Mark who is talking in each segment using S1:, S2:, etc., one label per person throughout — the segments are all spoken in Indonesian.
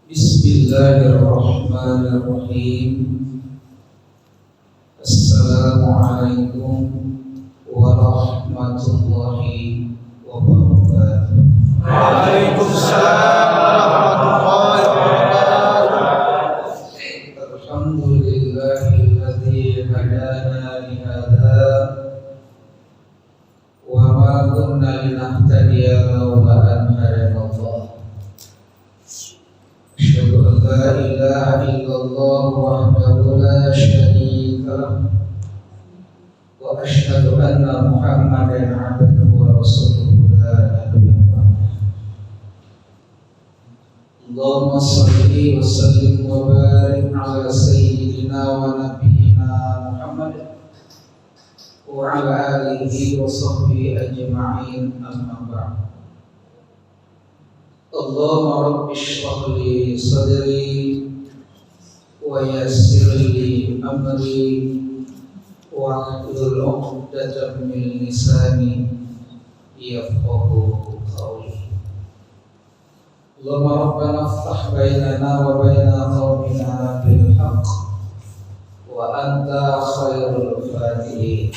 S1: Bismillahirrahmanirrahim. Assalamualaikum warahmatullahi wabarakatuh.
S2: Waalaikumsalam warahmatullahi wabarakatuh.
S1: Alhamdulillahilladzi hadana li hadza wa ma kunna linahtadiya laula an hadana Allah. Asyhadu an la ilaha illallah wahdahu la syarika lahu wa asyhadu anna Muhammadan abduhu wa rasuluhu la nabiyya ba'dahu. Allahumma shalli wa sallim wa barik ala sayyidina wa nabiyyina Muhammad wa ala alihi wa sahbihi ajma'in, amma ba'd. Allahumma rabbi shrah li sadri wa yassir li amri wa hlul 'uqdatam min lisani yafqahu qawli. Allahumma rabbana iftah bainana wa baina qaumina bil haqq wa anta khairul fatihin.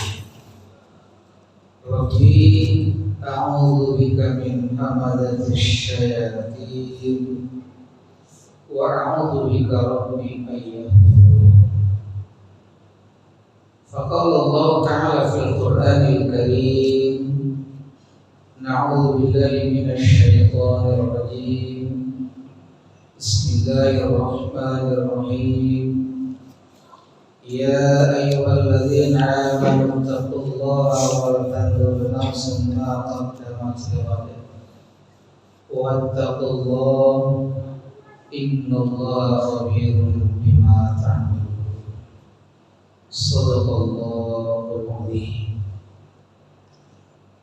S1: Rabbi a'udzu bika min hamazatish syayatin wa a'udzu bika rabbi an yahdurun. Faqala Allah ta'ala fil Qur'anil Karim, na'udzu billahi minasy syaithanir rajim. Bismillahirrahmanirrahim. Ya ayyuhalladzina amanu taqullaha wal tanzur nafsun ma qaddamat lighadin wattaqullaha innallaha khabirun bima ta'malun. Shadaqallahul azim.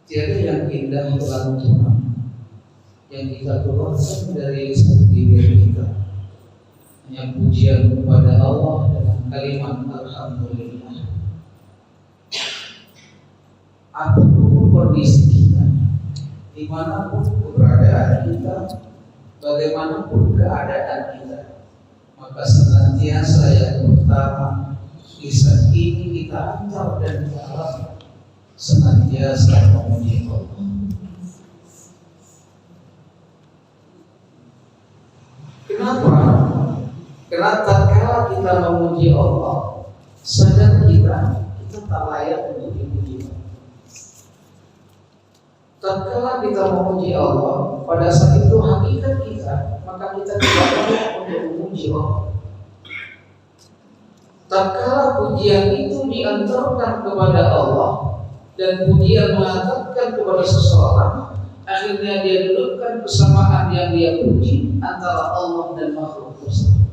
S1: Tiada yang indah lantunan yang kita keluarkan dari lisan bibir kita hanya pujian kepada Allah dengan kalimat alhamdulillah. Apapun kondisi kita, dimanapun keberadaan kita, bagaimanapun keadaan kita, maka senantiasa yang pertama lisan ini kita antar dan kita senantiasa memuji Allah. Kenapa? Karena tatkala kita memuji Allah, sadar kita tak layak untuk dipuji. Tatkala kita memuji Allah, pada saat itu hakikat kita, maka kita tidak layak untuk memuji Allah. Tatkala pujian itu diantarkan kepada Allah dan pujian mengatakan kepada seseorang, akhirnya dia dudukkan kesamaan yang dia puji antara Allah dan makhluk tersebut.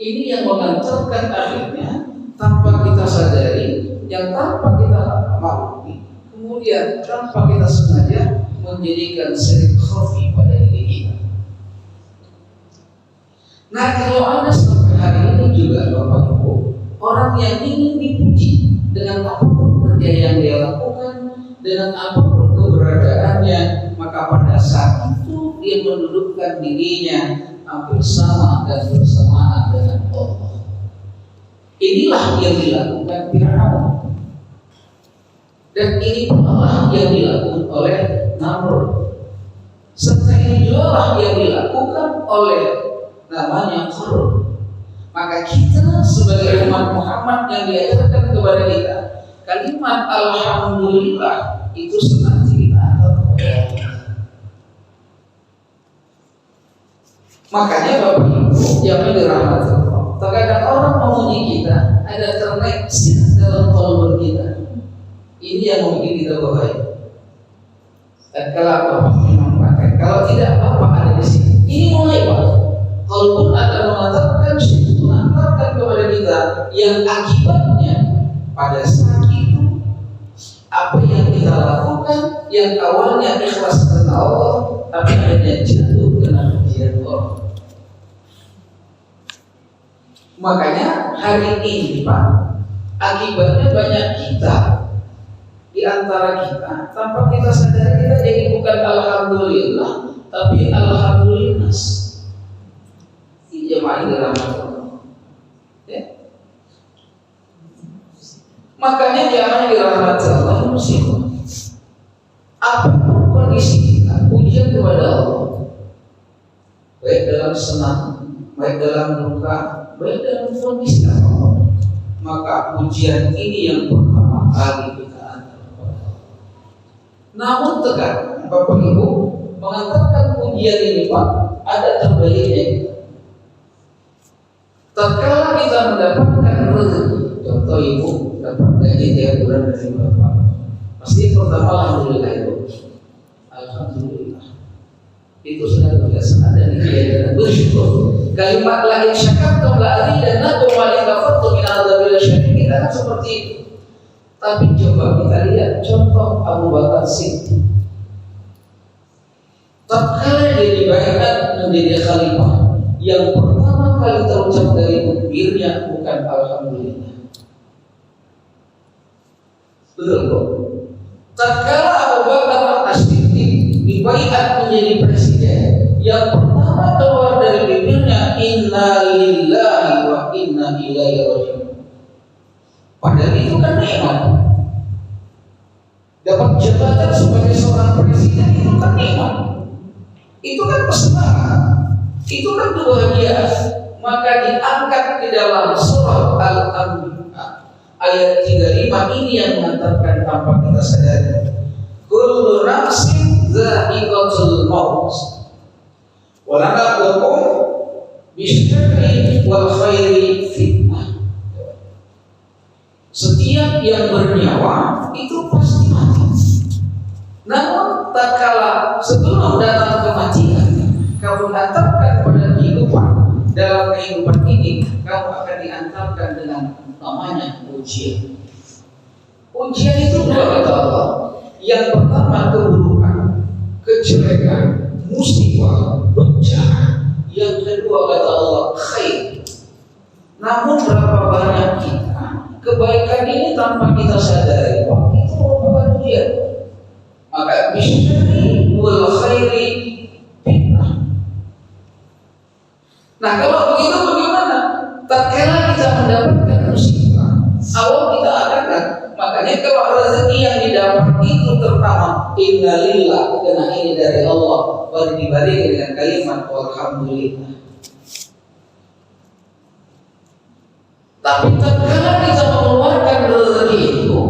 S1: Ini yang mengantarkan akhirnya tanpa kita sadari, yang tanpa kita maklumi, kemudian tanpa kita sengaja menjadikan syirik khafi pada diri kita. Nah, kalau ada sampai hari ini juga Bapak Ibu, orang yang ingin dipuji dengan apapun kerja yang dia lakukan, dengan apapun keberadaannya, maka pada saat itu dia mendudukkan dirinya hampir sama dan bersamaan dengan Allah. Inilah yang dilakukan Fir'aun, dan ini pula yang dilakukan oleh Namrud, serta ini juga yang dilakukan oleh namanya Qarun. Maka kita sebagai umat Muhammad yang diajarkan kepada kita kalimat alhamdulillah itu senantiasa kita antar kepada Allah. Makanya Bapak Ibu yang dirahmati Allah, terkadang orang memuji kita ada terneksir dalam qalbu kita. Ini yang mungkin kita bahaya. Dan kalau Bapak memakai, kalau tidak apa ada di sini. Ini mulai Pak. Kalaupun akan mengatakan situ mengantarkan kepada kita yang akibatnya pada saat itu apa yang kita lakukan yang awalnya ikhlas karena Allah tapi akhirnya jatuh kena pujian Allah. Makanya hari ini Pak, akibatnya banyak kita di antara kita tanpa kita sadari kita jadi bukan alhamdulillah tapi alhamdulillah. yang dirahmati Allah. Ya. Makanya jangan dirahmati Allah musibah. Apapun kondisi kita, ujian kepada Allah, baik dalam senang, baik dalam duka, baik dalam kondisi apapun, maka ujian ini yang pertama kali kita antar kepada Allah. Namun tekan, Bapak Ibu, mengantarkan ujian ini Pak, ada terbaliknya. Tatkala kita mendapatkan rezeki, contoh Ibu dapat gaji tiap bulan dari Bapak, pasti pertama alhamdulillah itu. Alhamdulillah. Itu sudah kebiasaan dan dia bersyukur. Kalimat la in syakartum la azidannakum wa la in kafartum min adzabil syadid, kita kan seperti itu. Tapi coba kita lihat contoh Abu Bakar Siddiq. Tatkala dia dibayar menjadi khalifah, yang pertama kali terucap dari bibirnya bukan alhamdulillah. Betul kok? Tatkala Abu Bakar As-Siddiq dibaiat menjadi presiden, yang pertama keluar dari bibirnya inna lillahi wa inna ilaihi raji'un. Padahal itu kan nikmat. Dapat jabatan sebagai seorang presiden itu kan nikmat. Itu kan kesenangan. Itu kan kebahagiaan. Maka diangkat di dalam surah Al-Anbiya ayat 35 ini yang mengantarkan tanpa kita sadari. Kullu nafsin dha'iqatul maut. Wa lanabluukum bisyarri wal khairi fitnah. Setiap yang bernyawa itu pasti mati. Namun tak kala sebelum datang kematian, kamu hantarkan pada kehidupan. Dalam kehidupan ini, kamu akan diantarkan dengan namanya ujian. Ujian itu dua kata Allah. Yang pertama keburukan, kejelekan, musibah, bencana. Yang kedua kata Allah khair. Namun berapa banyak kita kebaikan ini tanpa kita sadari, wah itu merupakan ujian. Maka bisyarri wal khairi fitnah. Nah kalau begitu bagaimana? Tatkala kita mendapatkan musibah, awal kita adakan. Makanya kalau rezeki yang didapat itu pertama innalillah, karena ini dari Allah, baru dibalik dengan kalimat alhamdulillah. Tapi tatkala kita mengeluarkan rezeki itu,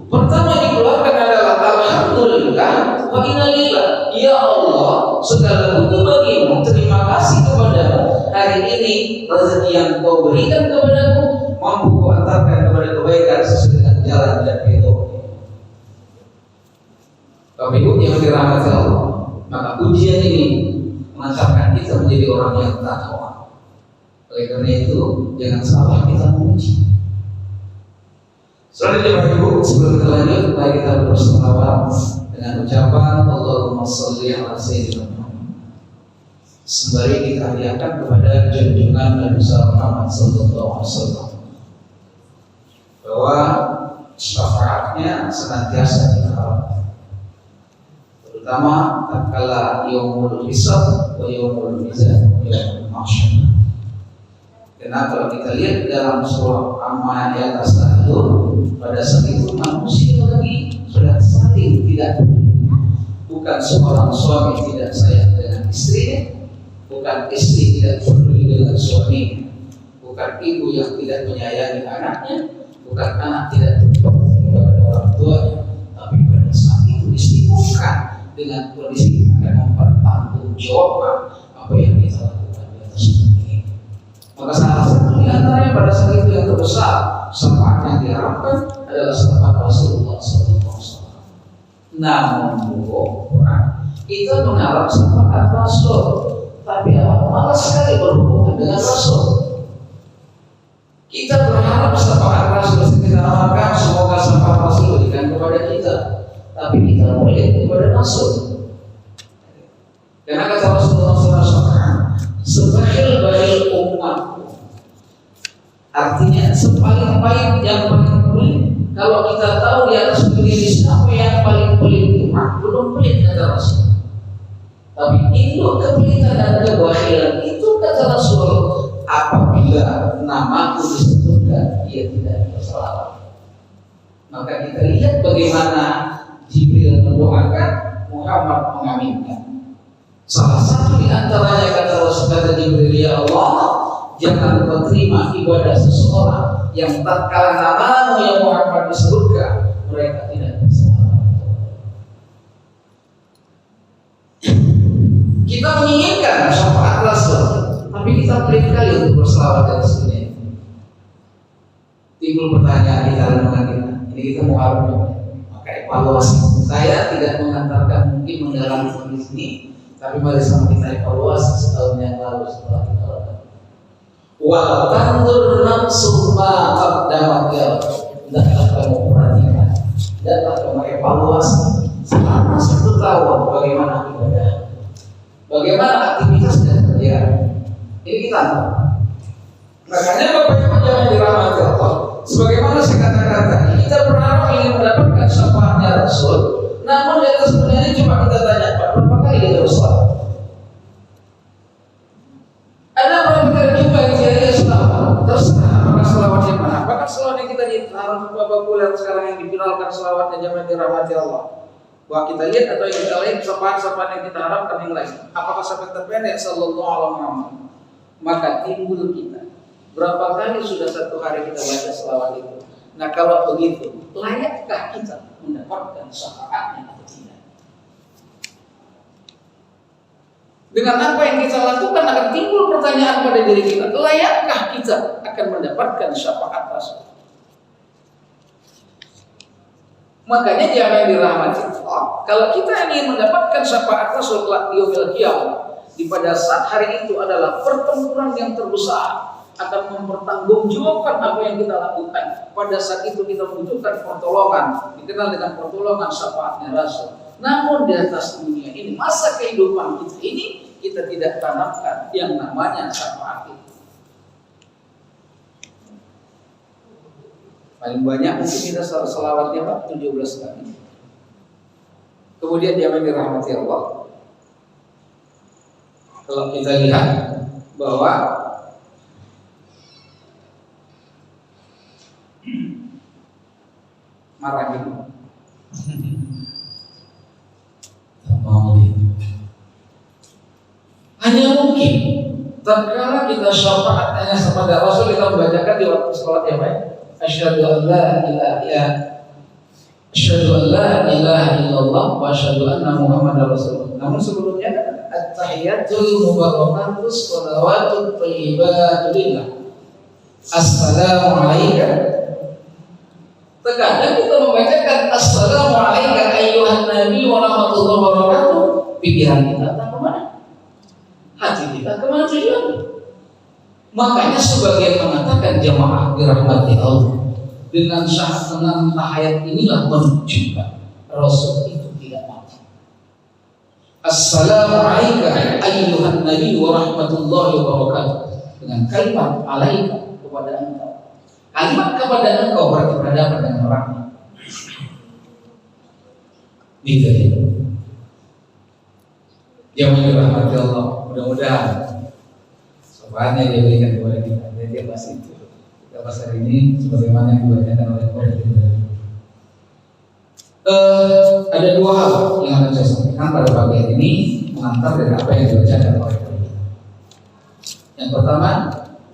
S1: pertama dikeluarkan adalah alhamdulillah wa innalillah. Ya Allah, segala puji bagimu, terima kasih kepadamu. Hari ini rezeki yang kau berikan kepadaku mampu kau antarkan kepada kebaikan sesuai dengan jalan dan hidup. Tapi yang dirahmati Allah, maka ujian ini mengantarkan kita menjadi orang yang takwa. Oleh karena itu, jangan salah kita menguji. Selanjutnya Ibu, sebelum kita lanjut, mari kita berselawat dengan ucapan Allahumma sholli ala sayyidina Muhammad. Sembari kita hadiahkan kepada junjungan Nabi Muhammad sallallahu alaihi wasallam bahwa syafaatnya senantiasa kita harapkan, terutama tatkala yaumul hisab wa yaumul mizan, yaumul mahsyar. Karena kalau kita lihat dalam surah Amma ayat itu, pada saat itu manusia lagi sudah saling tidak peduli. Bukan seorang suami tidak sayang dengan istrinya, bukan istri tidak peduli dengan suami, bukan ibu yang tidak menyayangi anaknya, bukan anak tidak berbakti kepada orang tuanya. Tapi pada saat itu disibukkan dengan kondisi akan mempertanggungjawabkan apa yang kita lakukan di atas bumi. Maka salah satu di antaranya pada saat itu yang terbesar syafaat yang diharapkan adalah syafaat Rasulullah SAW. Namun kita mengharap syafaat Rasul, tapi malas sekali berhubungan dengan Rasul. Kita berharap syafaat Rasul, kita harapkan semoga syafaat Rasul diberikan kepada kita, tapi kita melihat kepada Rasul. Karena kata Rasulullah SAW, sebakhil-bakhil umatku, artinya sepaling pahit yang paling pelit. Kalau kita tahu di atas dunia siapa yang paling pelit, umat belum pelit kata Rasul. Tapi induk kepelitan dan kebakhilan itu kata Rasul, apa kita lihat bagaimana Jibril mendoakan, Muhammad mengaminkan. Salah satu di antaranya kata Rasulullah Jibril, ya Allah, jangan kau terima ibadah seseorang yang tatkala namamu ya Muhammad disebutkan mereka tidak bersalah. Kita menginginkan syafaat Rasul, tapi kita pelit kali untuk berselawat dari sini. Timbul pertanyaan di dalam kita, ini kita mau apa? Maka evaluasi. Saya tidak mengantarkan mungkin mendalami di sini, tapi mari sama kita evaluasi setahun yang lalu setelah kita lakukan. Wa tandur nafsu ma qaddamat ya. Hendaklah kamu perhatikan, hendaklah kamu evaluasi selama 1 tahun bagaimana ibadah, bagaimana aktivitas dan kerja. Ini kita. Makanya Bapak Ibu jangan dirahmati Allah. Sebagaimana saya katakan tadi, kita berharap ingin mendapatkan syafaatnya Rasul. Namun di atas dunia ini cuma kita tanya, Pak, berapa kali kita berselawat? Ada orang kita jumpa yang dia selawat. Terserah apakah selawat yang mana? Apakah selawat yang kita dilarang populer sekarang yang diviralkan selawatnya jangan dirahmati Allah? Wah, kita lihat atau yang kita lihat syafaat-syafaat yang kita harapkan yang lain. Apakah syafaat terpendek sallallahu alaihi wasallam? Maka timbul kita. Berapa kali sudah 1 hari kita baca selawat itu? Nah kalau begitu, layakkah kita mendapatkan syafaatnya atau tidak? Dengan apa yang kita lakukan akan timbul pertanyaan pada diri kita. Layakkah kita akan mendapatkan syafaat Rasul? Makanya jangan dirahmati Allah. Kalau kita ingin mendapatkan syafaat Rasul kelak di yaumil qiyamah, di pada saat hari itu adalah pertempuran yang terbesar, akan mempertanggungjawabkan apa yang kita lakukan. Pada saat itu kita membutuhkan pertolongan, dikenal dengan pertolongan syafaatnya Rasul. Namun di atas dunia ini, masa kehidupan kita ini, kita tidak tanamkan yang namanya syafaat itu. Paling banyak mungkin kita selawatnya Pak 17 kali. Kemudian dia dirahmati Allah. Kalau kita lihat bahwa marah gitu. Hanya mungkin tatkala kita syafaat hanya kepada Rasul, kita membacakan di waktu salat yang baik. Asyhadu an la ilaha illallah wa asyhadu anna Muhammadar Rasulullah. Namun sebelumnya at-tahiyatul mubarakatus shalawatut thayyibatu lillah. Assalamu alaikum. Terkadang kita membacakan assalamu alaikum ayyuhan nabi wa rahmatullahi wa barakatuh. Pikiran kita tak kemana? Hati kita kemana tujuannya? Makanya sebagian mengatakan jamaah dirahmati Allah, dengan syahadat dengan tahiyat inilah menunjukkan Rasul itu tidak mati. Assalamu alaikum ayyuhan nabi wa rahmatullahi wa barakatuh. Dengan kalimat alaika kepada engkau. Kalimat kepada engkau berarti berhadapan dengan orangnya. Gitu ya. Yang dirahmati Allah, mudah-mudahan syafaatnya dia berikan kepada kita. Dia bahas itu. Kita bahas hari ini sebagaimana yang dibacakan oleh kita. Ada 2 hal yang akan saya sampaikan pada pagi hari ini mengantar dari apa yang dibacakan oleh kita. Yang pertama,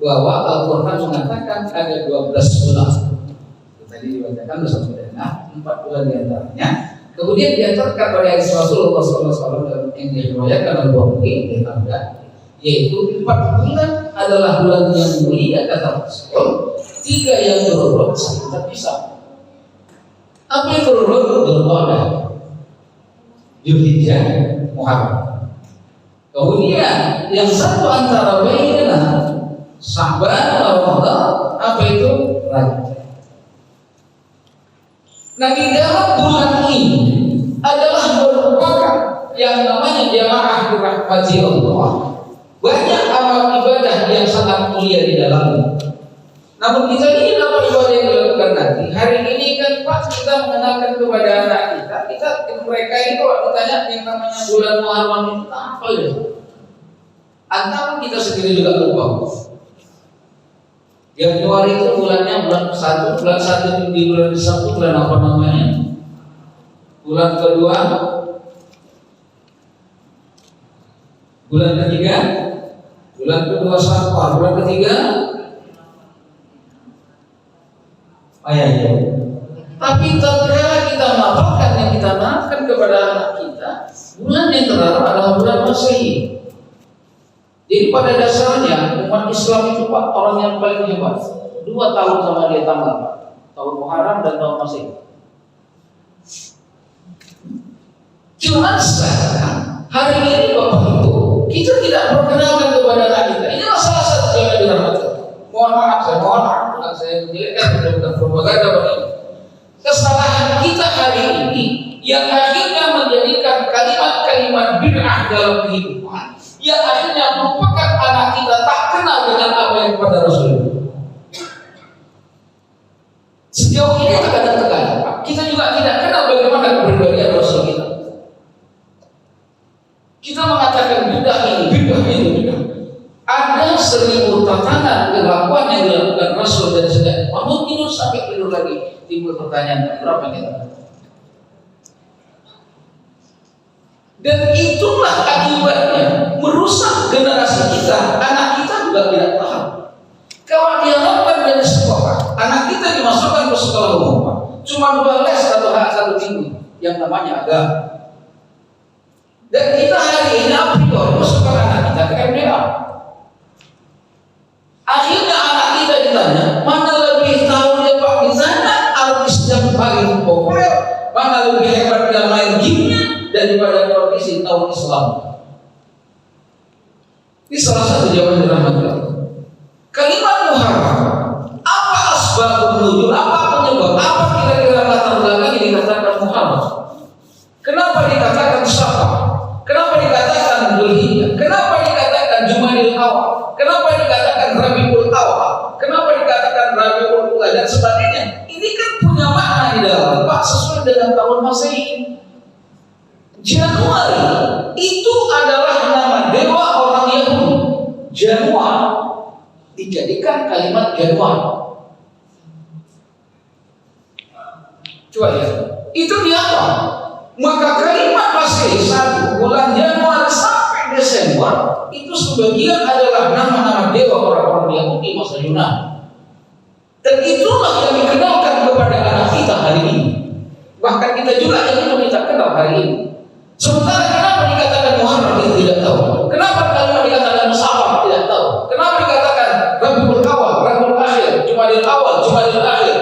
S1: bahwa Al-Quran mengatakan ada 12 bulan. Tadi dibacakan bersama dengan 4 bulan diantaranya. Kemudian diantarkan oleh Rasulullah SAW yang diriwayatkan oleh Bukhari yaitu 4 bulan adalah bulan yang mulia kata Rasul. 3 yang berurut saling terpisah. Apa yang berurut? Dzulqa'dah, Dzulhijjah, Muharram. Kemudian yang satu antara bainana Sya'ban, Ramadan, apa itu? Rajab. Nah di dalam bulan ini adalah merupakan yang namanya jamaah dirahmati Allah. Banyak amal ibadah yang sangat mulia di dalamnya. Namun kita ingin apa ibadah yang dilakukan nanti. Hari ini kan Pak kita mengenalkan kepada anak kita mereka ini kalau ditanya yang namanya bulan Muharram itu apa ya? Antara kita sendiri juga lupa. Januari itu bulannya bulan 1 di bulan 1 bulan apa namanya? Bulan kedua, bulan ketiga, bulan kedua Syawal, bulan ketiga, ya. Tapi tatkala kita melaporkan yang kita maafkan kepada anak kita, bulan yang terlarang adalah bulan Masehi. Jadi pada dasarnya umat Islam itu Pak, orang yang paling hebat. 2 tahun sama dia tanggal, tahun Muharram dan tahun Masehi. Cuma sekarang hari ini Bapak Ibu, kita tidak perkenalkan kepada anak kita. Inilah salah satu yang dirahmati. Mohon maaf saya menjelekkan bukan propaganda Bapak Ibu. Kesalahan kita hari ini yang akhirnya menjadikan kalimat-kalimat bid'ah dalam kehidupan, yang akhirnya merupakan anak kita tak kenal dengan apa yang kepada Rasulullah. Sejauh ini terkadang kita juga tidak kenal bagaimana kepribadian Rasul kita. Kita mengatakan bid'ah ini, bid'ah itu, bid'ah. Ada 1000 tatanan kelakuan yang dilakukan Rasul dan sedang bangun tidur sampai tidur lagi, timbul pertanyaan berapa kita? Dan itulah akibatnya merusak generasi kita. Anak kita juga tidak paham. Kalau diharapkan dari sekolah, anak kita dimasukkan ke sekolah umum, cuma 2 les atau 1 minggu yang namanya agama. Dan kita hari ini a priori masukkan anak kita ke MDA. Akhirnya anak kita ditanya, mana lebih tahu dia Pak di sana artis yang paling populer, mana lebih hebat dalam main gamenya daripada kondisi tahun Islam. Ini salah satu jawaban dirahmati. Kalimat Muharram, apa asbabun nuzul, apa penyebab, apa kira-kira latar belakang yang dikatakan Muharram? Kenapa dikatakan Syawal? Kenapa dikatakan Dzulhijjah? Kenapa dikatakan Jumadil Awal? Kenapa dikatakan Rabiul Awal? Kenapa dikatakan Rabiul Ula dan sebagainya? Ini kan punya makna di dalam Pak, sesuai dengan tahun Masehi. Januari itu adalah nama dewa orang Yahudi. Januari dijadikan kalimat Januari. Coba lihat, itu di apa? Maka kalimat Masehi 1 bulan Januari sampai Desember itu sebagian adalah nama-nama dewa orang-orang Yahudi masa Yunani. Dan itulah yang dikenalkan kepada anak kita hari ini. Bahkan kita juga yang kita kenal hari ini. Sementara kenapa dikatakan Muharram kita tidak tahu? Kenapa kalimat dikatakan Syawal tidak tahu? Kenapa dikatakan Rabiul Awal, Rabiul Akhir, Jumadil Awal, Jumadil Akhir?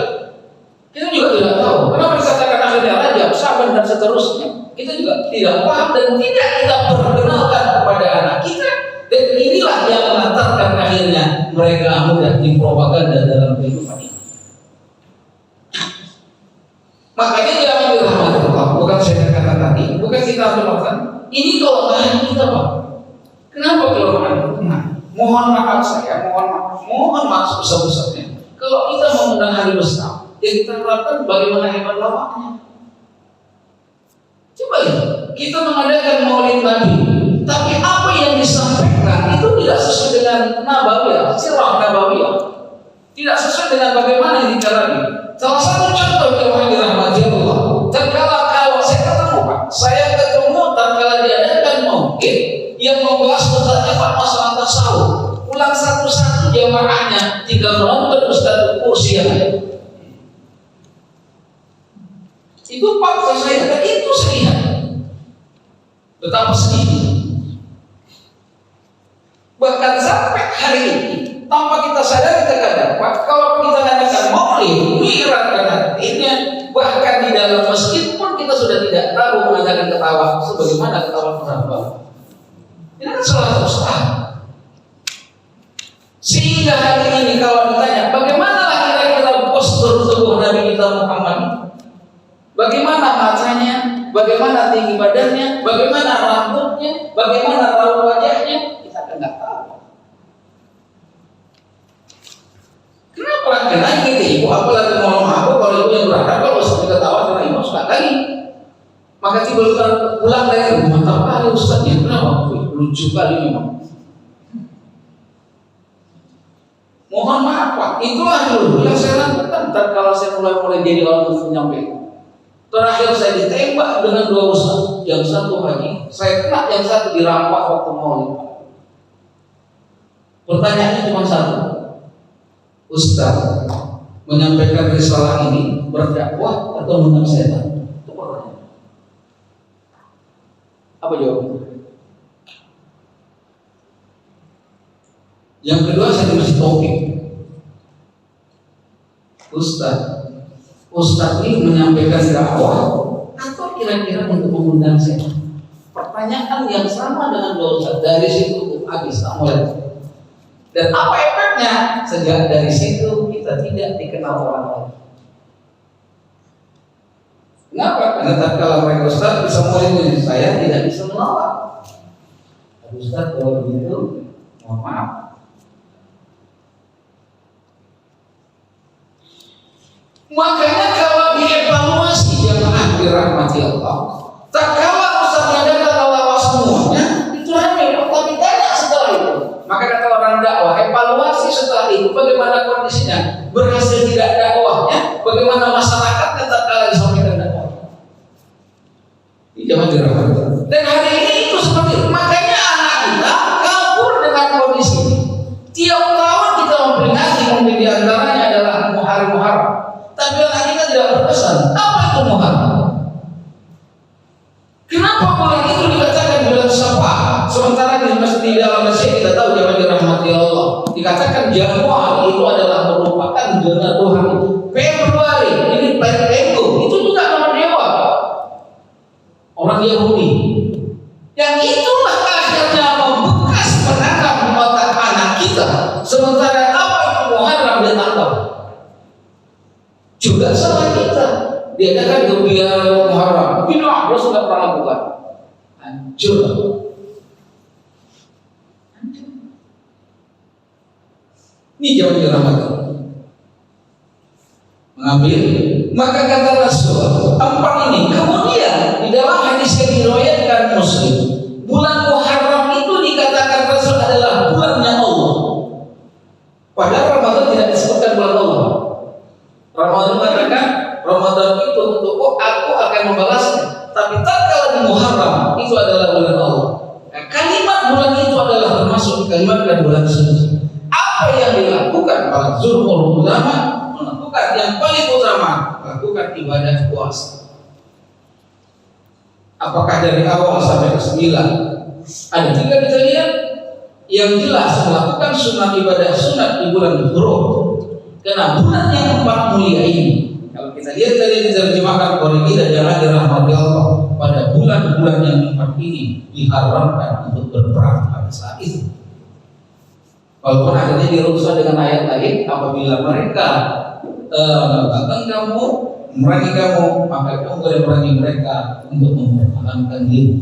S1: Kita juga tidak tahu. Kenapa dikatakan akhirnya Rajab, Syaban dan seterusnya? Kita juga tidak paham dan tidak kita perkenalkan kepada anak kita. Dan inilah yang mengantarkan akhirnya mereka mudah dipropaganda dalam kehidupan ini. Makanya jangan dirahmati Allah. Bukan saya katakan tadi, bukan kita termakan. Ini kelemahan kita Pak. Kenapa kelemahan kita? Mohon maaf saya, mohon maaf sebesar-besarnya. Kalau kita mengundang hari besar, yang kita terapkan bagaimana hebat lawaknya. Coba lihat, kita mengadakan Maulid Nabi, tapi apa yang disampaikan itu tidak sesuai dengan Nabawiyah, sirah Nabawiyah. Tidak sesuai dengan bagaimana yang dijalani. Salah satu contoh yang dirahmati Allah, kalau saya ketemu tatkala diadakan Maulid yang membahas tentang Pak masalah tasawuf, ulang satu-satu jamaahnya, 3 menonton Ustaz kursi yang ada. Itu fakta saya, dan itu saya lihat betapa sedih. Bahkan sampai hari ini tanpa kita sadari terkadang Pak, kalau kita mengadakan Maulid, Mi'raj dan artinya, bahkan di dalam masjid pun kita sudah tidak tahu mengadakan ketawa sebagaimana ketawa penambah. Ini kan salah satu salah. Sehingga hari ini kalau ditanya bagaimana kira-kira postur tubuh Nabi kita Muhammad, bagaimana matanya, bagaimana tinggi badannya, bagaimana rambutnya, bagaimana raut wajahnya, kita kan nggak tahu. Kenapa? Karena gitu ibu, apalagi mau mabuk, kalau ibu yang berharap kalau Ustaz ketawa karena ibu suka lagi. Maka tiba pulang dari rumah, mantap kali Ustaznya, kenapa? Lucu kali memang. Mohon maaf Pak, itulah dulu yang saya lakukan kalau saya mulai jadi orang menyampaikan. Terakhir saya ditembak dengan 2 ustaz, yang satu haji, saya kena, yang satu dirampak waktu maulid. Pertanyaannya cuma satu, Ustaz menyampaikan risalah ini berdakwah atau menasihatkan? Itu pertanyaan. Apa jawabannya? Yang kedua saya dikasih topik, Ustaz ini menyampaikan dakwah atau kira-kira untuk mengundang saya? Pertanyaan yang sama dengan 2 ustaz. Dari situ habis mulai. Dan apa efeknya? Sejak dari situ kita tidak dikenal orang lain. Kenapa? Karena kalau mereka ustaz bisa mulai, saya tidak bisa menolak. Ustaz kalau begitu, mohon maaf. Makanya kalau dievaluasi jamaah dirahmati Allah, tak kalah ustaznya datang lawas semuanya, itu rame, tapi tanya setelah itu. Maka kata orang dakwah, evaluasi setelah itu bagaimana kondisinya, berhasil tidak dakwahnya, bagaimana masyarakatnya tak kalah disampaikan dakwah. Di jamaah dirahmati Allah. Dan hari ini itu seperti itu. Makanya anak kita kabur dengan kondisi ini. Tiap tahun kita memperingati, mungkin di antaranya adalah Muharram. Tapi anak kita tidak berpesan. Apa itu Muharram? Kenapa bulan itu dikatakan bulan Syawal? Sementara di dalam masjid kita tahu jamaah dirahmati Allah, dikatakan Januari itu adalah merupakan bulan Tuhan. Februari ini Pento, itu juga nama dewa orang Yahudi. Yang itulah akhirnya membekas menanam di otak anak kita. Sementara apa itu Muharram dia tak tahu. Juga sama kita, dia katakan gembira Muharram, bina Rasul tidak pernah lakukan, hancur. Ini jauh dirahmati mengambil. Maka kata Rasul tempat ini, kemudian di dalam hadis yang diriwayatkan Muslim, bulan Muharram itu dikatakan Rasul adalah bulannya Allah. Padahal Ramadan tidak disebutkan bulan Allah. Ramadan mengatakan Ramadan itu untuk aku akan membalasnya. Tapi tak kala di Muharram itu adalah bulan Allah. Nah, kalimat bulan itu adalah termasuk kalimat dan bulan suci. Apa yang dilakukan para zulmul ulama, melakukan yang paling utama, melakukan ibadah puasa. Apakah dari awal sampai ke 9? Ada 3 kita lihat. Yang jelas melakukan sunat ibadah sunat di bulan Dzulhijjah. Karena bulan yang 4 mulia ini, kalau kita lihat tadi diterjemahkan Qur'an dan jangan dirahmati Allah, pada bulan-bulan yang 4 ini diharamkan untuk berperang pada saat itu. Walaupun akhirnya dirusak dengan ayat lain, apabila mereka datang kamu, merangi kamu, maka kamu boleh merangi mereka untuk mempertahankan diri.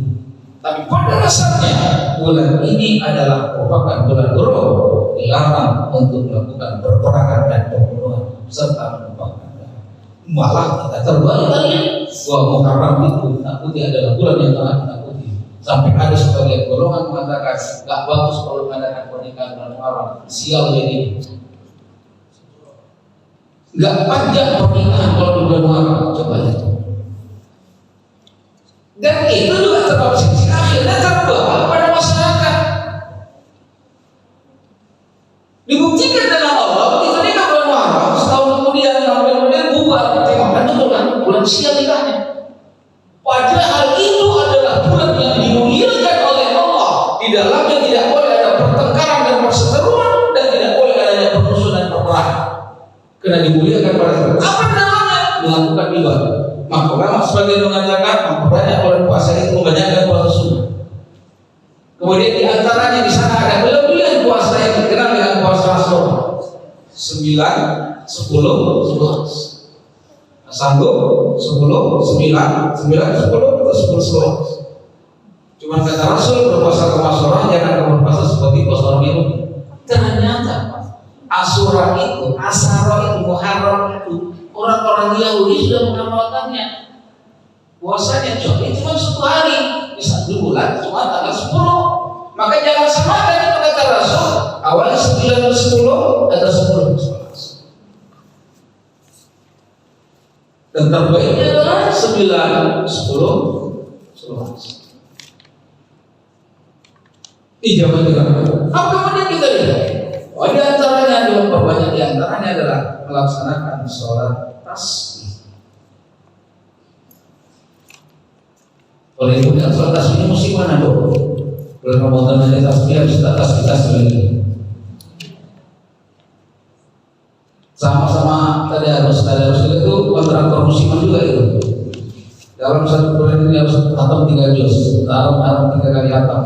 S1: Tapi pada dasarnya bulan ini adalah merupakan bulan Dzulhijjah, dilarang untuk melakukan perperangan dan pembunuhan serta menumpahkan darah. Malah kita terbalik lagi bahwa Muharram itu ditakuti adalah bulan yang sangat ditakuti. Sampai ada sebagian golongan mengatakan gak bagus kalau mengadakan pernikahan bulan Muharram, sial jadi. Gak panjang pernikahan kalau di bulan Muharram, coba lihat. Dan itu juga terobsesi akhirnya terbawa pada masyarakat. Dibuktikan dalam Allah begitu dia bulan Muharram, setahun kemudian bubar, tengok kan betul kan bulan sial nikahnya. Padahal itu adalah bulan yang dimuliakan oleh Allah. Di dalamnya tidak boleh ada pertengkaran dan perseteruan, dan tidak boleh adanya permusuhan dan peperangan. Karena dimuliakan pada saat apa namanya melakukan ibadah. Maka ulama sebagian mengatakan memperbanyak bulan puasa itu membanyakkan puasa sunnah. Kemudian di antaranya di sana ada kelebihan puasa yang dikenal dengan puasa Asyura 9, 10, 11. Sanggup 10, 9, 9, 10, 10, 11. Cuma kata Rasul berpuasa ke Asyura jangan berpuasa seperti puasa orang Yahudi. Ternyata Asyura itu, Asyura itu, Muharram itu orang-orang Yahudi sudah mengamalkannya. Puasanya cuma 1 hari, di 1 bulan cuma tanggal 10. Maka jangan samakan itu kata Rasul. Awalnya 9 dan 10, atau 10-11. Dan terbaiknya adalah 9-10-11. Ijabah juga. Apa kemudian kita lihat? Oh, di antaranya adalah perbanyak di antaranya adalah melaksanakan sholat tasbih. Oleh itu sholat tasbih ini mesti mana dong? Bulan Ramadan aja tasbih harus tasbih lagi. Sama-sama tadarus itu kontraktor musiman juga itu. Dalam satu bulan ini harus hatam 3 juz, hatam 3 kali hatam.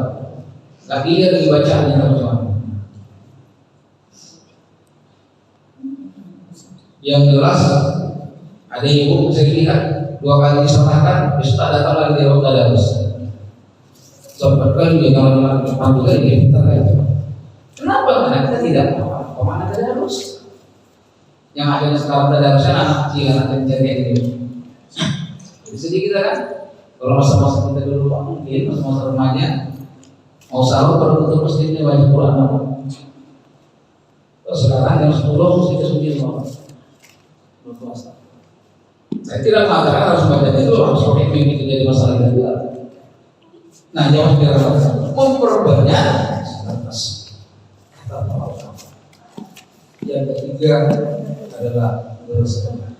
S1: Lagi lihat lagi bacaannya teman-teman. Yang jelas ada ibu saya lihat 2 kali diserahkan, bisa tak datang lagi di waktu tadarus. Sempat kali dia kalau depan juga dia pintar aja. Kenapa? Karena kita tidak tahu kemana tadarus. Yang ada sekarang tadarusnya anak kecil, anak kecil kayak gitu. Jadi sedih kita kan. Kalau masa-masa kita dulu mungkin masa-masa remaja mau sahur baru tutup masjidnya wajib pulang apa? Sekarang jam 10 mesti kesucian semua. Berpuasa. Saya tidak mengatakan harus baca itu langsung itu jadi masalah juga. Nah, jawab kira-kira memperbanyak atas kata Allah. Yang ketiga adalah bersedekah.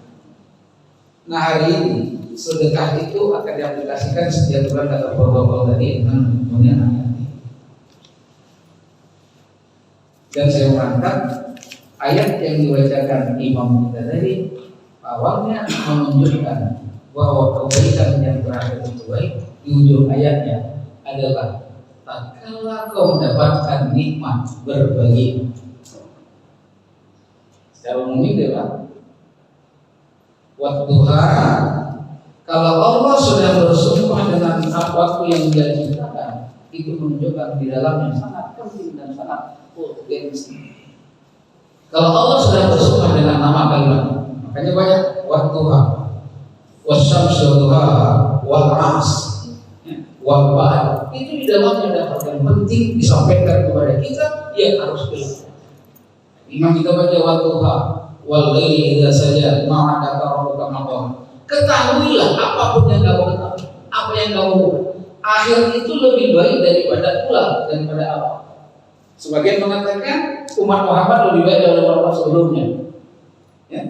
S1: Nah, hari ini sedekah itu akan diaplikasikan setiap bulan kata protokol tadi dengan ayat. Dan saya mengangkat ayat yang dibacakan imam kita tadi awalnya menunjukkan bahwa kebaikan yang terakhir itu baik. Di ujung ayatnya adalah tatkala kau mendapatkan nikmat berbagi. Secara umum itu adalah waktuha. Kalau Allah sudah bersumpah dengan waktu yang Dia ciptakan, itu menunjukkan di dalamnya sangat penting dan sangat urgensi. Kalau Allah sudah bersumpah dengan nama kalimat, makanya banyak waktuha, wasyamsu duhaha, wal ras, wal ba'd. Itu di dalamnya ada hal yang penting disampaikan kepada kita yang harus kita. Imam kita baca waktuha, wal laili idza saja ma'aka rabbuka maqam. Ketahuilah apapun yang kamu ketahui, apa yang kamu buat, akhir itu lebih baik daripada pulang, daripada awal. Sebagian mengatakan umat Muhammad lebih baik daripada umat sebelumnya. Ya.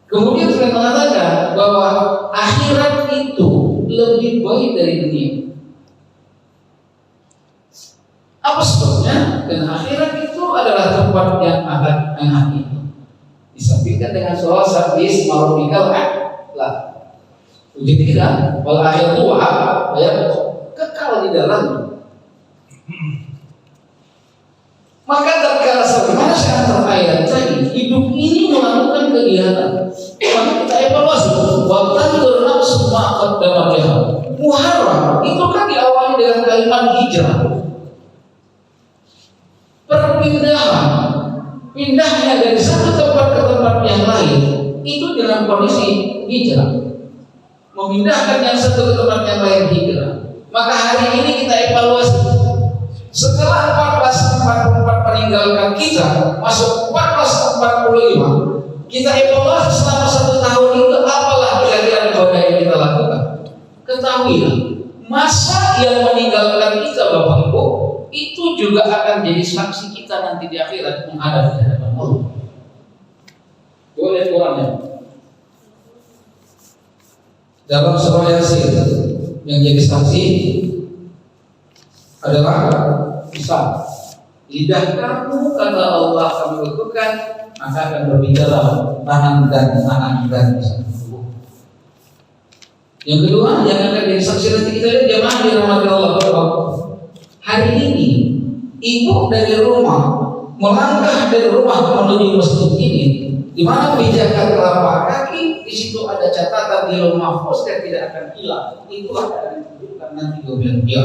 S1: Kemudian saya mengatakan bahwa akhirat itu lebih baik dari dunia. Apa sebabnya? Dan akhirat itu adalah tempat yang akan hakiki. Disampaikan dengan soal sabis marobikal lah. Jadi tidak, wal akhir itu ya kekal di dalamnya. Maka tatkala sebagaimana saya ayat tadi, hidup ini melakukan kegiatan. Maka kita evaluasi, wa tanzur nafsu ma qaddamat lahum. Muharram itu kan diawali dengan kalimat hijrah. Perpindahan, pindahnya dari satu tempat ke tempat yang lain itu dengan kondisi hijrah. Memindahkan yang satu ke tempat yang lain hijrah. Maka hari ini kita evaluasi. Setelah 1444 meninggalkan kita, masuk 1445, kita evaluasi selama 1 tahun itu apalah kira-kira ibadah yang kita lakukan. Ketahuilah, masa yang meninggalkan kita Bapak Ibu itu juga akan jadi saksi kita nanti di akhirat menghadap di hadapan Allah. Boleh Qurannya. Dalam surah Yasin yang jadi saksi adalah bisa lidah kamu kata Allah kami lakukan maka akan berbicara tangan dan bisa. Yang kedua yang akan jadi saksi nanti kita lihat jemaah dirahmati Allah. Hari ini ibu dari rumah melangkah dari rumah menuju masjid ini, di mana pijakan telapak kaki, di situ ada catatan di lauh mahfuz yang tidak akan hilang. Itu akan ditunjukkan nanti kemudian dia.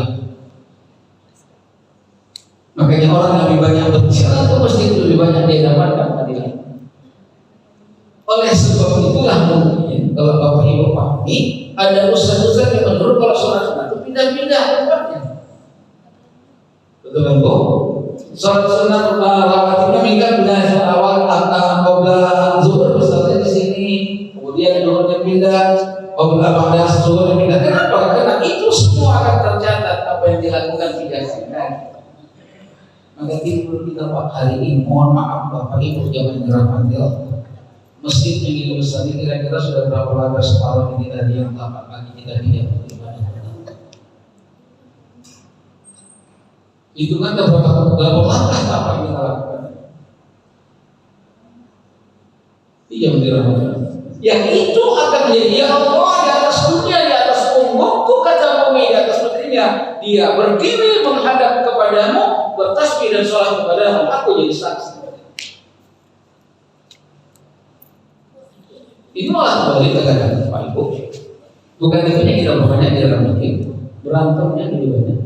S1: Makanya orang yang lebih banyak berjalan ke masjid lebih banyak dia dapatkan padilah. Oleh sebab itulah mungkin kalau Bapak Ibu pahami ada ustaz-ustaz yang menurut kalau sholat sunat itu pindah-pindah tempatnya. Betul kan Bu? Sholat sunat rawatibnya minggat pindah awal qabla zuhur misalnya di sini, kemudian zuhurnya pindah, qabla ba'da zuhurnya pindah. Kenapa? Karena itu semua akan tercatat apa yang dilakukan bijaksana. Maka timbul kita Pak hari ini, mohon maaf Bapak Ibu jangan dirahmati Allah. Masjid yang ini besar ini kira-kira sudah berapa lama separuh ini tadi yang tamat pagi kita tidak beribadah. Itu kan berapa langkah apa yang kita lakukan? Iya dirahmati. Yang itu akan menjadi ya Allah di atas dunia, di atas umatku kata bumi, di atas negerinya. Dia berdiri menghadap kepadamu, bertasbih dan sholat kepadamu. Aku jadi saksi. Itu malah kembali terkadang Pak Ibu. Bukan itu yang kita berbanyak di dalam masjid, berantemnya lebih banyak.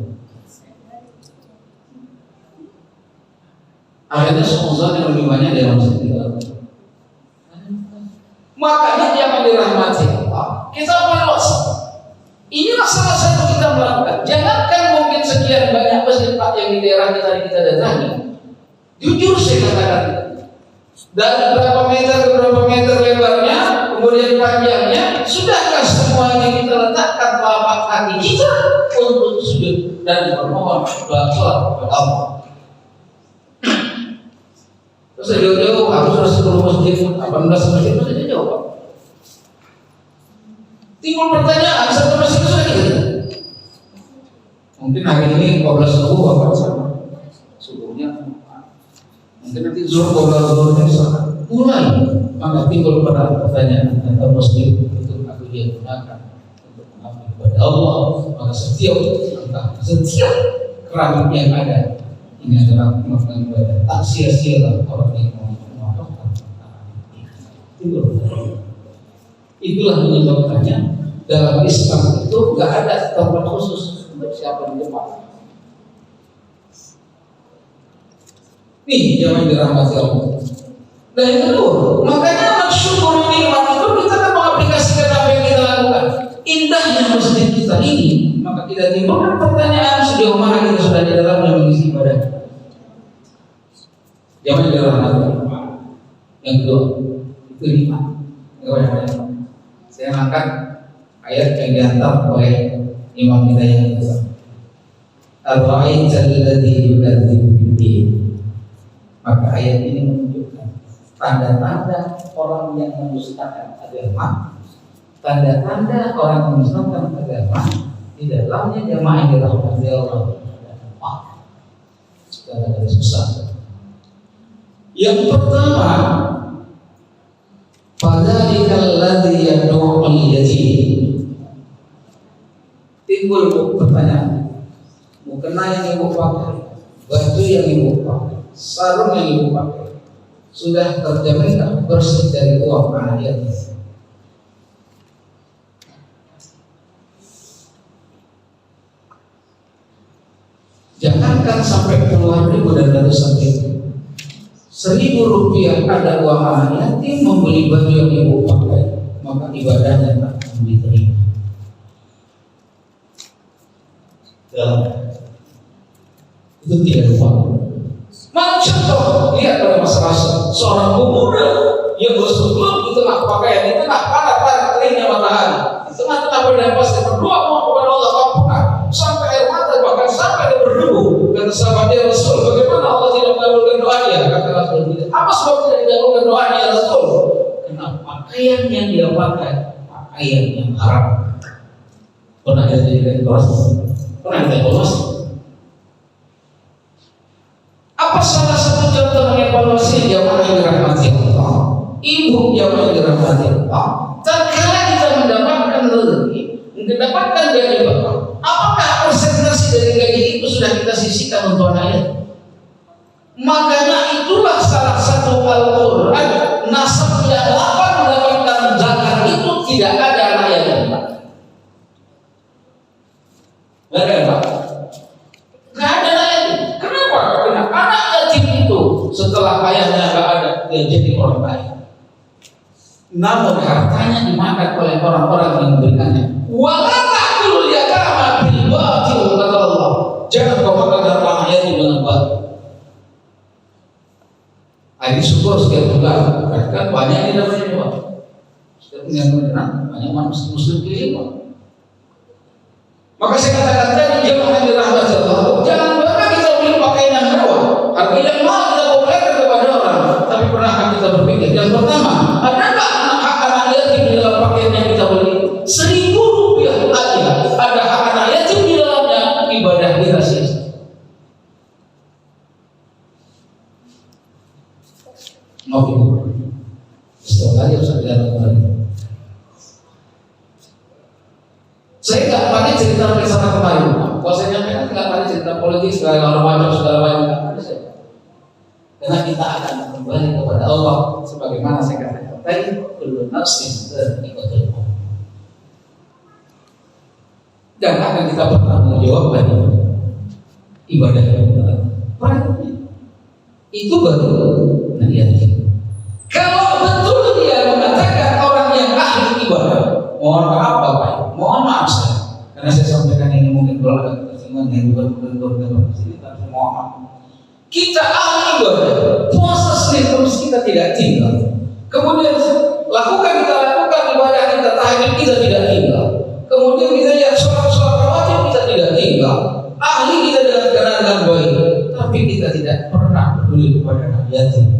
S1: Akhirnya sponsor yang lebih banyak di dalam masjid kita. Makanya jangan dirahmati Allah. Kita berdoa. Inilah salah satu kita melakukan. Jangankan mungkin sekian banyak masjid Pak yang di daerah kita datangi. Jujur saya katakan, dari berapa meter ke berapa meter lebarnya, kemudian panjangnya, sudahkah semuanya kita letakkan telapak kaki kita untuk sujud dan bermohon sholat kepada Allah. Terus jauh-jauh, aku sudah 10 masjid, 18 masjid, masjidnya jauh Pak. Timbul pertanyaan, satu masjid itu sudah gitu. Mungkin hari ini 14 subuh Bapak sama subuhnya. Mungkin nanti zuhurnya bisa mulai. Maka timbul pada pertanyaan tentang masjid itu aku dia gunakan untuk mengabdi kepada Allah. Maka setiap keramik yang ada ini adalah melakukan ibadah. Tak sia-sia orang yang melakukan. Itulah menyebabkannya dalam Islam itu nggak ada tempat khusus untuk siapa di depan. Nih jangan dirahmati Allah. Dan yang kedua, makanya mensyukuri nikmat itu kita akan mengaplikasikan apa yang kita lakukan. Indahnya masjid kita ini, maka kita timbulkan pertanyaan sejauh mana kita sudah di dalamnya mengisi ibadah. Jangan dirahmati Allah. Yang kedua, itu nikmat. Saya angkat ayat yang dihantar oleh imam kita yang besar. Ar-ra'aital ladzi yukadzibu bid-din. Maka ayat ini menunjukkan tanda-tanda orang yang mendustakan agama, tanda-tanda orang yang mendustakan agama di dalamnya jamaah yang dirahmati Allah. Segala garis besar. Yang pertama, fadzalikal ladzi yad'ul yatim. Timbul pertanyaan, mukena yang ibu pakai, baju yang ibu pakai, sarung yang ibu pakai, sudah terjamin bersih dari uang anak yatim? Jangankan sampai puluhan ribu dan ratusan ribu, 1.000 rupiah ada uang anak yatim membeli baju yang ibu pakai, maka ibadahnya tak diterima. Itu tidak lupa. Contoh, lihat pada masa rasul, seorang pemuda yang berseluruh di tengah pakaian, di tengah panas teringnya matahari, di tengah-tengah bernapas dan berdoa kepada Allah Ta'ala sampai air mata bahkan sampai dia berdebu. Kata sahabat dia Rasul, bagaimana Allah tidak mengabulkan doanya? Kata Rasul, apa sebab tidak dikabulkan doanya Rasul? Karena pakaian yang dia pakai pakaian yang haram. Pernah jadi Rasul? Pernah dievaluasi? Apa salah satu contoh mengevaluasi jamaah yang dirahmati Allah? Ibu jamaah yang dirahmati Allah. Terkala kita mendapatkan rezeki, mendapatkan gaji bapak, apakah persentase dari gaji itu sudah kita sisihkan untuk anak? Makanya itulah salah satu Al-Quran nasab yang 8 mendapatkan zakat itu tidak ada anak yatim. Nggak ada Pak. Nggak ada anak yatim. Kenapa? Karena anak yatim itu setelah ayahnya nggak ada, dia jadi orang kaya. Namun hartanya dimakan oleh orang-orang yang memberikannya. Wala ta'kulul yatama bil batil, kata Allah. Jangan kau makan harta anak yatim dengan batil. Hari syukur setiap bulan, kan banyak yang namanya Pak. Setiap bulan banyak manusia muslim keliling Pak. Maka saya katakan tadi, jangan dirahmati Allah. Jangan pernah kita beli pakaian yang mewah, harga yang mahal kita populerkan kepada orang. Tapi pernahkah kita berpikir yang pertama, adakah hak anak yatim di dalam pakaian yang kita beli? Rp1.000 aja ada hak anak yatim di dalamnya, ibadah kita sia-sia. Maaf ibu, setiap kali harus ada kembali. Saya nggak pakai cerita kesana kemarin. Kalau saya nyampaikan nggak pakai cerita politik segala macam segala macam nggak ada saya. Karena kita akan kembali kepada Allah sebagaimana saya katakan tadi, kullu nafsin dha'iqatul maut. Dan akan kita pernah menjawab tadi ibadah yang benar. Itu baru niatnya. Kalau betul dia mengatakan orang yang ahli ibadah, mohon maaf Bapak, mohon maaf saya, karena saya sampaikan ini mungkin kalau ada ketersinggungan yang bukan sini, tapi mohon maaf. Kita ahli ibadah, puasa Senin Kamis kita tidak tinggal, kemudian lakukan ibadah kita, tahajud kita tidak tinggal, kemudian kita ya sholat rawatib kita tidak tinggal, ahli kita dengan baik, tapi kita tidak pernah peduli kepada anak yatim.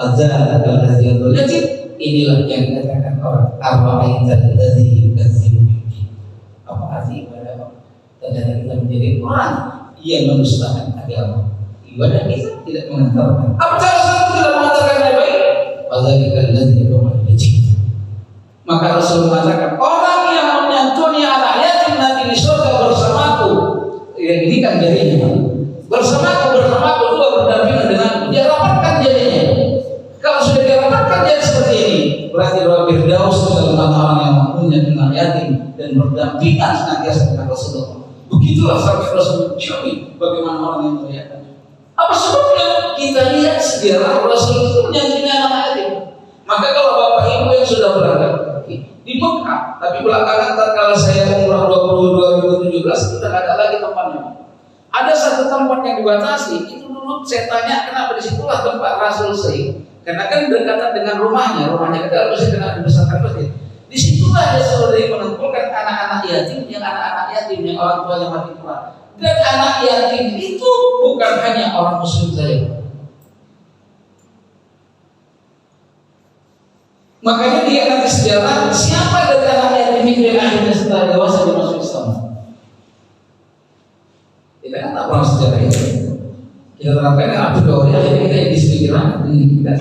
S1: Azza al-Azizul Yatim, inilah yang dikatakan orang Ar-Ra'aital ladzi yukadzibu biddin. Apa arti ibadah? Ternyata kita menjadi orang yang mendustakan agama. Ibadah kita tidak mengantarkan. Apa cara kita tidak mengantarkan yang baik? Fadzalika alladzi yad'ul yatim. Maka Rasul mengatakan orang yang menyantuni anak yatim nanti di surga bersamaku. Ini kan jadinya bersamaku dua berdampingan denganku. Dia rapatkan jadinya. Kalau sudah dirapatkan jadi seperti ini, berarti Rabb Firdaus dalam orang yang mempunyai dengan yatim dan berdampingan senantiasa dengan Rasulullah. Begitulah sampai Rasul menciumi bagaimana orang yang melihat. Apa sebabnya? Kita lihat sejarah Rasul itu menyantuni anak yatim. Maka kalau bapak ibu yang sudah berangkat di Mekah, tapi belakangan tatkala saya umrah 2017 kita tidak ada lagi tempatnya. Ada satu tempat yang dibatasi, itu dulu saya tanya kenapa disitulah tempat Rasul sering. Karena kan berdekatan dengan rumahnya ke dalam masjid kena dibesarkan masjid. Disitulah dia selalu menentukan anak-anak yatim yang orang tuanya mati perang. Dan anak yatim itu bukan hanya orang muslim saja. Makanya dia nanti sejarah siapa dari anak yatim itu yang akhirnya setelah dewasa dimasuk Islam. Kita kan tak pernah sejarah itu. Kita terapkan Abdul Ghani, jadi kita yang disepikiran kita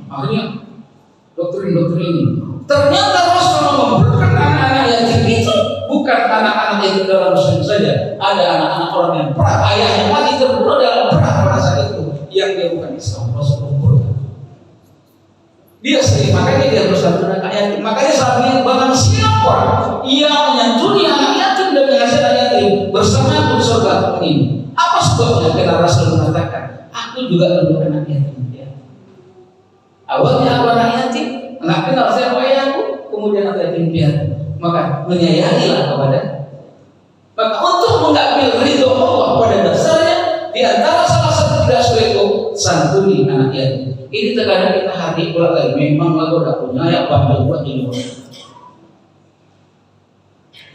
S1: akhirnya doktrin ini. Ternyata Rasul mengumpulkan anak-anak yatim itu bukan anak-anak yatim dalam muslim saja. Ada anak-anak orang yang perang, ayahnya mati terbunuh dalam perang saat itu yang dia bukan Islam. Rasul mengumpulkan. Dia sendiri, makanya dia bersama anak yatim. Makanya saat ini barang siapa yang menyantuni anak yatim dan mengasihi anak yatim bersama aku surga ini. Apa sebabnya? Karena Rasul mengatakan, aku juga dulu anak yatim. Ya. Awalnya aku anak yatim, anak kenal siapa ayahku, kemudian anak yatim piatu. Maka menyayangilah kepada. Maka untuk mengambil ridho Allah pada dasarnya, di antara salah satu tidak suatu santuni anak yatim. Ini terkadang kita hari pulang lagi. Memang aku tidak punya yang pandai buat ini.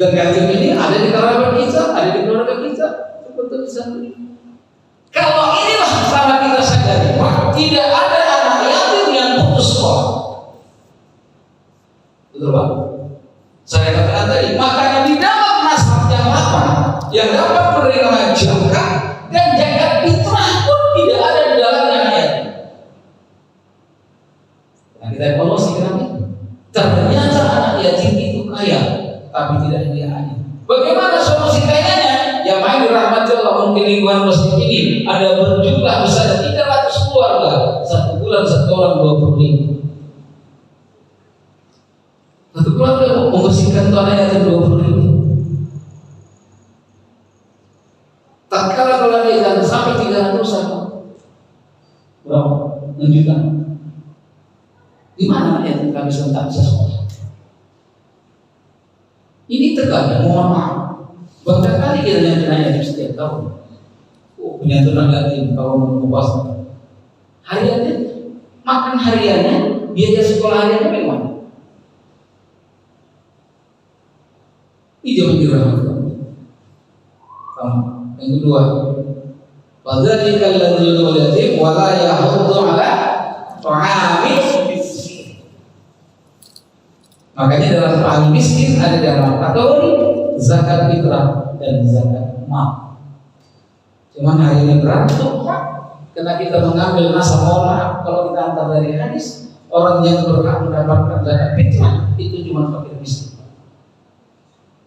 S1: Dan yatim ini ada di kerabat kita, ada di keluarga kita. Betul disantuni. Kalau inilah sama kita sadari, tidak ada anak yatim yang putus sekolah. Betul Pak? Saya katakan tadi, makanya di dalam nasab yang lapang, yang dapat menerima zakat dan zakat fitrah pun tidak ada di dalamnya anak yatim. Nah kita evaluasi kenapa? Ternyata anak yatim itu kaya, tapi tidak dia hanya. Bagaimana solusi kayanya? Yang main dirahmati Allah mungkin lingkungan masjid ini ada berjumlah besar 300 keluarga, satu bulan satu orang 20.000. Satu keluarga membersihkan tanah yang 20.000. Tak kala kalau dia sampai 300 sama berapa? 6 juta. Di mana yang kami sentak bisa sekolah? Ini terkadang mohon maaf. Bahkan kali kita nanya setiap tahun. Punya tenaga tim kalau mengupas hariannya makan hariannya, biaya sekolah hariannya bagaimana? Ini jangan dirahmatkan. Yang kedua, wadzalika alladzi yud'ul yatim wa la yahuddu 'ala ta'amil miskin. Makanya dalam ta'am miskin ada dalam kategori zakat fitrah dan zakat mal. Cuman hari ini berat tuh, karena kita mengambil masa mola. Kalau kita antar dari hadis, orang yang berhak mendapatkan zakat fitrah itu cuma fakir miskin.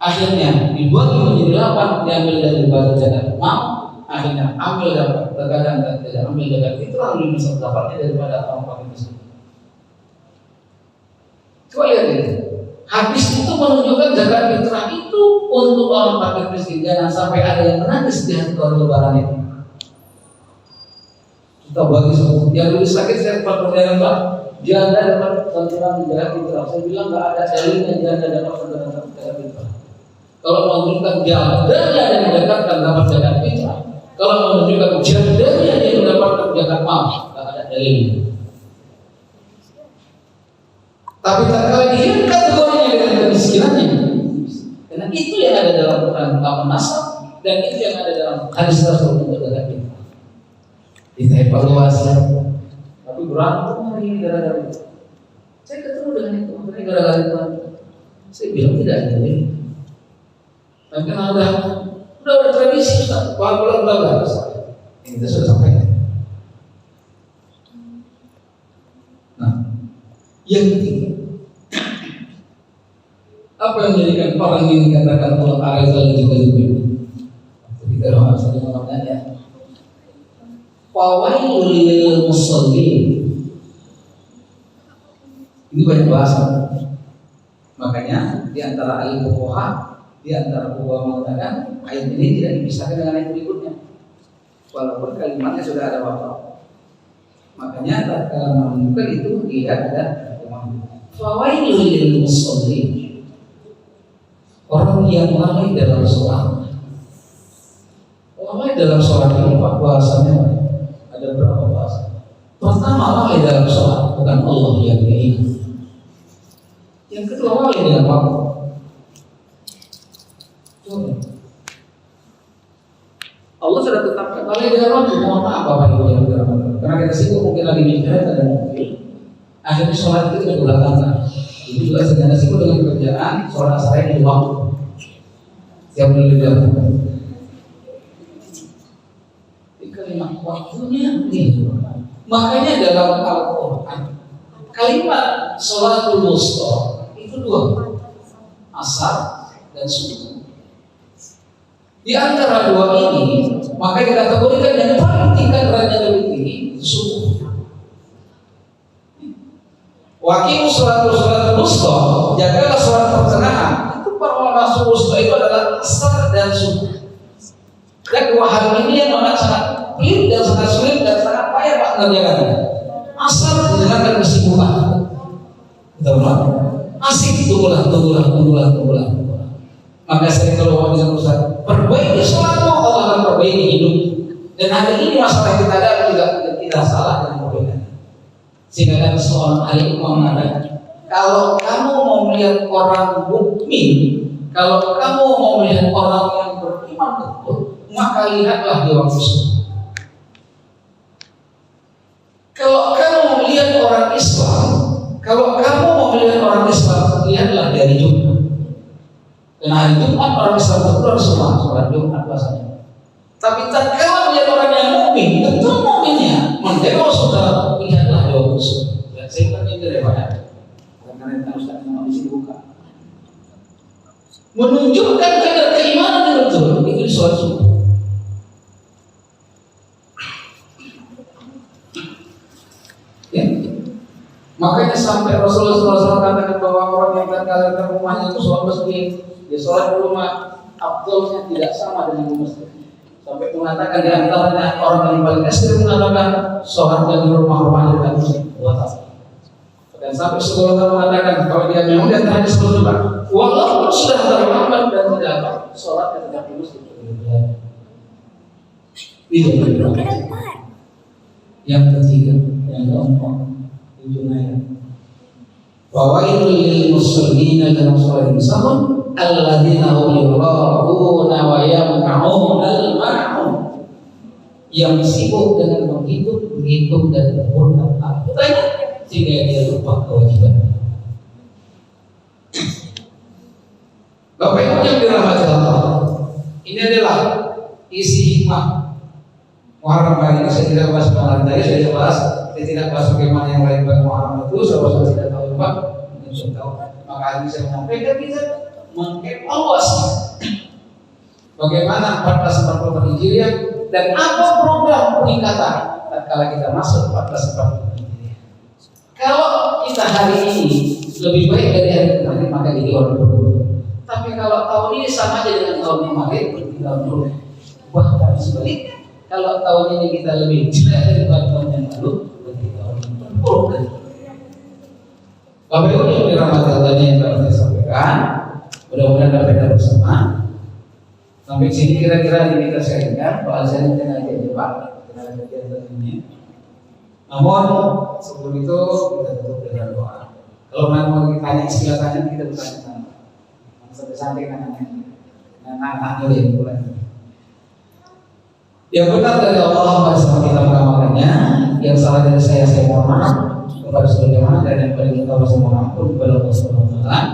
S1: Akhirnya dibuat menjadi 8, diambil dari batu zakat mal. Akhirnya ambil dapat, terkadang tidak ambil zakat fitrah, lebih bisa dapatnya daripada orang fakir miskin. Coba lihat ini. Hadis itu menunjukkan zakat fitrah itu untuk orang fakir miskin. Jangan sampai ada yang menangis di hari lebaran itu. Kita bagi semua. Yang dulu sakit saya pertanyaan Pak, janda dapat santunan zakat fitrah. Saya bilang nggak ada dalilnya janda dapat santunan zakat fitrah. Kalau menunjukkan jandanya yang mendapatkan dapat zakat fitrah, kalau menunjukkan jandanya yang mendapatkan zakat mal, nggak ada dalilnya. Tapi tak kala dia kategorinya dengan kemiskinannya, karena itu yang ada dalam Quran tentang nasab dan itu yang ada dalam hadis Rasul untuk zakat fitrah. Kita evaluasi, tapi berantem hari ini gara-gara itu. Saya ketemu dengan itu, tapi gara-gara itu, saya bilang tidak ada ini. Dan karena udah tradisi Ustaz, bulan ini kita sudah sampaikan. Nah, yang ketiga, apa yang menjadikan orang ini dikatakan Allah Azza juga lebih? Kita harus saling mengenalnya. Fawailul lil musallin. Ini banyak bahasa. Makanya di antara ahli fuqaha, di antara buah mengatakan ayat ini tidak dipisahkan dengan ayat berikutnya, walaupun kalimatnya sudah ada waktu. Makanya tatkala menunjukkan itu tidak ada fawailul lil musallin, orang yang lalai dalam sholat. Lalai dalam sholat ini Pak, bahasanya ada berapa bahasa? Pertama, lalai dalam sholat bukan Allah yang dia ingat. Yang kedua, lalai dalam waktu. Allah sudah tetapkan lalai dalam waktu. Mohon maaf Bapak Ibu yang dirahmati, karena kita sibuk mungkin lagi bicara dan mobil, akhirnya sholat itu tidak belakangkan. Itu juga sedang sibuk dengan pekerjaan sholat saya di waktu yang boleh dilakukan. Di kalimat waktunya ini, makanya dalam Al-Quran kalimat sholatul wusta itu dua, asar dan subuh. Di antara dua ini, maka dikategorikan yang paling tingkat derajat lebih tinggi subuh. Waqimu sholatul wusta, jagalah sholat pertengahan. Itu para ulama wusta itu adalah asar dan subuh. Dan dua hal ini yang sangat pelit dan sangat sulit dan sangat payah Pak mengerjakannya. Asar didengarkan kesibukan, betul Pak? Asik tunggulah. Maka saya kalau bisa Ustaz, perbaiki sholatmu, Allah akan perbaiki hidup. Dan hari ini masalah kita ada juga kita salah dengan perbaikan. Sehingga ada seorang ahli mengatakan, kalau kamu mau melihat orang mukmin, kalau kamu mau melihat orang yang beriman betul, maka lihatlah di waktu subuh. Kalau kamu mau melihat orang Islam, lihatlah dari Jumat. Karena hari Jumat orang Islam betul harus sholat Jumat bahasanya. Tapi tatkala melihat orang yang mukmin, betul mukminnya, mendemo saudara, lihatlah di waktu subuh. Dan saya bukan yang daripada, karena kita Ustaz mau disibukkan. Menunjukkan kadar keimanan yang betul itu di sholat subuh. Ya. Makanya sampai Rasulullah SAW katakan bahwa orang yang tatkala ke rumahnya itu sholat masjid, dia sholat di rumah, afdolnya tidak sama dengan di masjid. Sampai mengatakan di antaranya orang yang paling ekstrim mengatakan sholatnya di rumahnya dengan masjid. Dan sampai sekolah mengatakan kalau dia memang dia tadi sebelum Jumat, walaupun sudah terlambat dan tidak apa, sholatnya tidak di masjid. Itu yang ketiga, yang keempat, ujung ayat. Fawailul lil musallina dan musallin sahun alladzina hum yura'una wa yamna'unal ma'un, yang sibuk dengan menghitung dan berhutang hartanya sehingga dia lupa kewajiban. Bapak Ibu yang dirahmati Allah, ini adalah isi hikmah Muharram kali ini. Saya tidak bahas Muharram tadi, saya tidak bahas bagaimana yang lain bagi Muharram itu. Saya tidak tahu Pak, mungkin tahu. Maka ini saya menyampaikan kita mengevaluasi bagaimana 1444 Hijriah dan apa program peningkatan tatkala kita masuk 1444 Hijriah. Kalau kita hari ini lebih baik dari hari kemarin, maka jadi orang beruntung. Tapi kalau tahun ini sama aja dengan tahun kemarin, kita beruntung. Bahkan sebaliknya, kalau tahun ini kita lebih jelek dari tahun yang lalu, berarti tahun ini beruntung. Bapak Ibu yang dirahmati Allah yang telah saya sampaikan, mudah-mudahan dapat kita bersama. Sampai sini kira-kira ini kita sharingkan, bahasanya kita aja Pak, kita aja ini. Namun sebelum itu kita tutup dengan doa. Kalau mau ditanya silakan, kita bertanya sama. Sampai kan anak-anak yang mulai. Yang benar dari Allah bersama kita mengamalkannya, yang salah dari saya mohon maaf kepada seluruh jemaah dan yang paling kita bersama mohon ampun kepada Allah Subhanahu wa taala.